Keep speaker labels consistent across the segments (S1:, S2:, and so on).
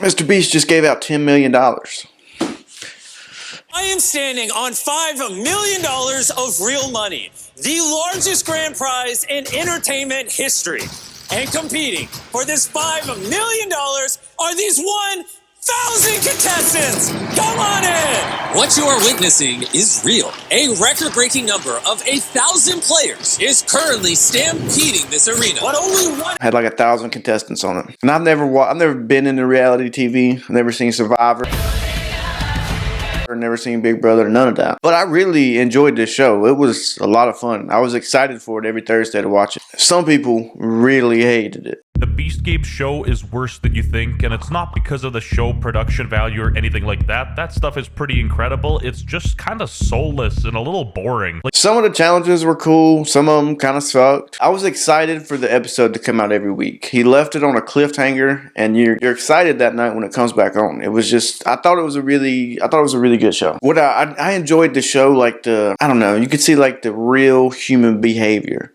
S1: Mr. Beast just gave out $10 million.
S2: I am standing on $5 million of real money, the largest grand prize in entertainment history. And competing for this $5 million are these 1,000 contestants. Come on in. What you are witnessing is real. A record-breaking number of 1,000 players is currently stampeding this arena. But only one
S1: Had like 1,000 contestants on it. And I've never been into reality TV. I've never seen Survivor. Never seen Big Brother, none of that. But I really enjoyed this show. It was a lot of fun. I was excited for it every Thursday to watch it. Some people really hated it.
S3: The Beast Games show is worse than you think, and it's not because of the show production value or anything like that. That stuff is pretty incredible. It's just kind of soulless and a little boring.
S1: Some of the challenges were cool. Some of them kind of sucked. I was excited for the episode to come out every week. He left it on a cliffhanger, and you're excited that night when it comes back on. It was just, I thought it was a really good show. What I enjoyed the show, like I don't know, you could see like the real human behavior.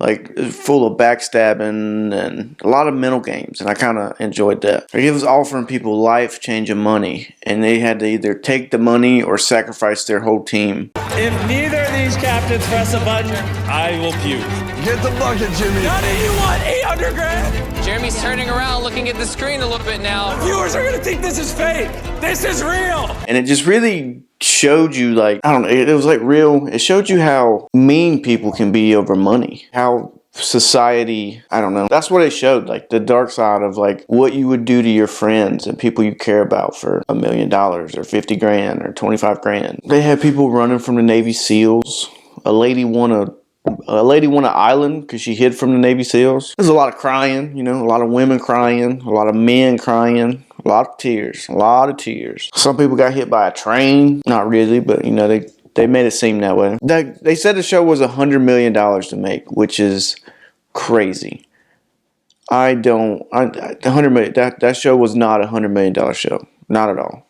S1: Like, full of backstabbing and a lot of mental games, and I kind of enjoyed that. He was offering people life-changing money, and they had to either take the money or sacrifice their whole team.
S2: If neither of these captains press a button, I will puke.
S4: Get the bucket, Jimmy.
S2: None of you want 800 grand?
S5: Jeremy's turning around, looking at the screen a little bit now.
S2: Viewers are going to think this is fake. This is real.
S1: And it just really showed you, like, I don't know, it was like real. It showed you how mean people can be over money. How society, I don't know. That's what it showed, like the dark side of like what you would do to your friends and people you care about for $1 million or 50 grand or 25 grand. They had people running from the Navy SEALs. A lady won an island because she hid from the Navy SEAls. There's a lot of crying, you know, a lot of women crying, a lot of men crying, a lot of tears. Some people got hit by a train. Not really, but you know, they made it seem that way. They said the show was $100 million to make, which is crazy. $100 million, that show was not a $100 million show. Not at all.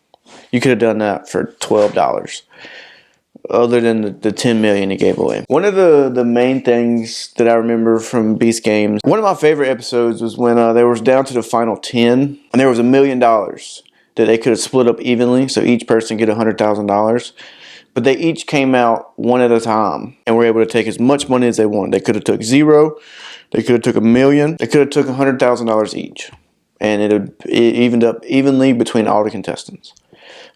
S1: You could have done that for $12. Other than the $10 million he gave away. One of the main things that I remember from Beast Games, one of my favorite episodes was when they were down to the final 10, and there was $1 million that they could have split up evenly, so each person get $100,000. But they each came out one at a time and were able to take as much money as they wanted. They could have took zero, they could have took $1 million, they could have took $100,000 each, and it evened up evenly between all the contestants.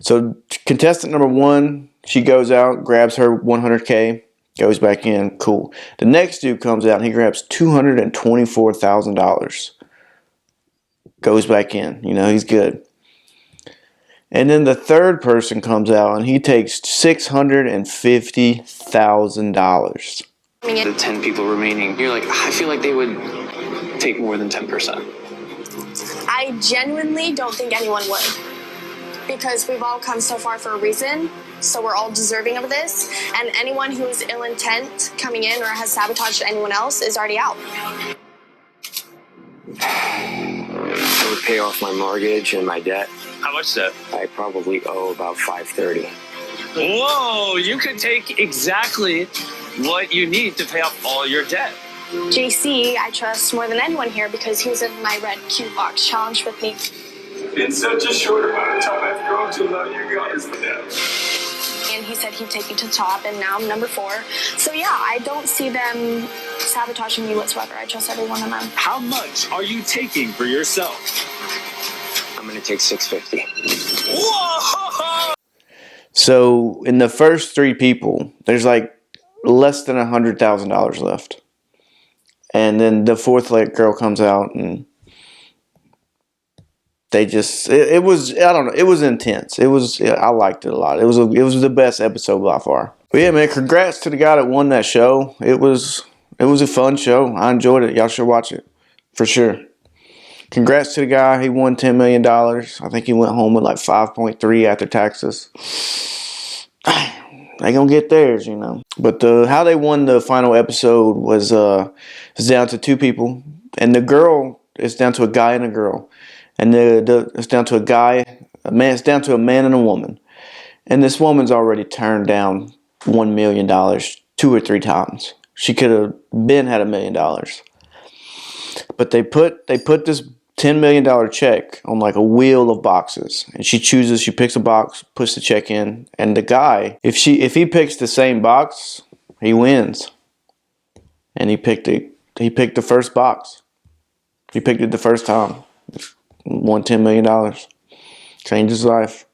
S1: So contestant number 1, she goes out, grabs her 100K, goes back in, cool. The next dude comes out and he grabs $224,000. Goes back in, you know, he's good. And then the third person comes out and he takes $650,000.
S6: The 10 people remaining, you're like, I feel like they would take more than 10%.
S7: I genuinely don't think anyone would. Because we've all come so far for a reason, so we're all deserving of this, and anyone who is ill intent coming in or has sabotaged anyone else is already out.
S8: I would pay off my mortgage and my debt.
S2: How much debt?
S8: I probably owe about $530.
S2: Whoa, you could take exactly what you need to pay off all your debt.
S7: JC, I trust more than anyone here because he was in my Red Cube Box challenge with me.
S9: In such a short amount of time, I've grown to love you guys to death.
S7: And he said he'd take me to the top, and now I'm number 4. So yeah, I don't see them sabotaging me whatsoever. I trust every one of them.
S2: How much are you taking for yourself?
S8: I'm going to take $650.
S2: Whoa!
S1: So in the first 3 people, there's like less than $100,000 left. And then the 4th girl comes out and they just, it was, I don't know, it was intense. I liked it a lot. It was the best episode by far. But yeah, man, congrats to the guy that won that show. It was a fun show. I enjoyed it. Y'all should watch it for sure. Congrats to the guy. He won $10 million. I think he went home with like 5.3 after taxes. They gonna get theirs, you know. But how they won the final episode was down to 2 people, and the girl is down to a guy and a girl. And it's down to a guy, a man. It's down to a man and a woman, and this woman's already turned down $1 million 2 or 3 times. She could have had $1 million, but they put this $10 million check on like a wheel of boxes. And she picks a box, puts the check in, and the guy, if he picks the same box, he wins. And he picked the first box. He picked it the first time. Won $10 million. Changed his life.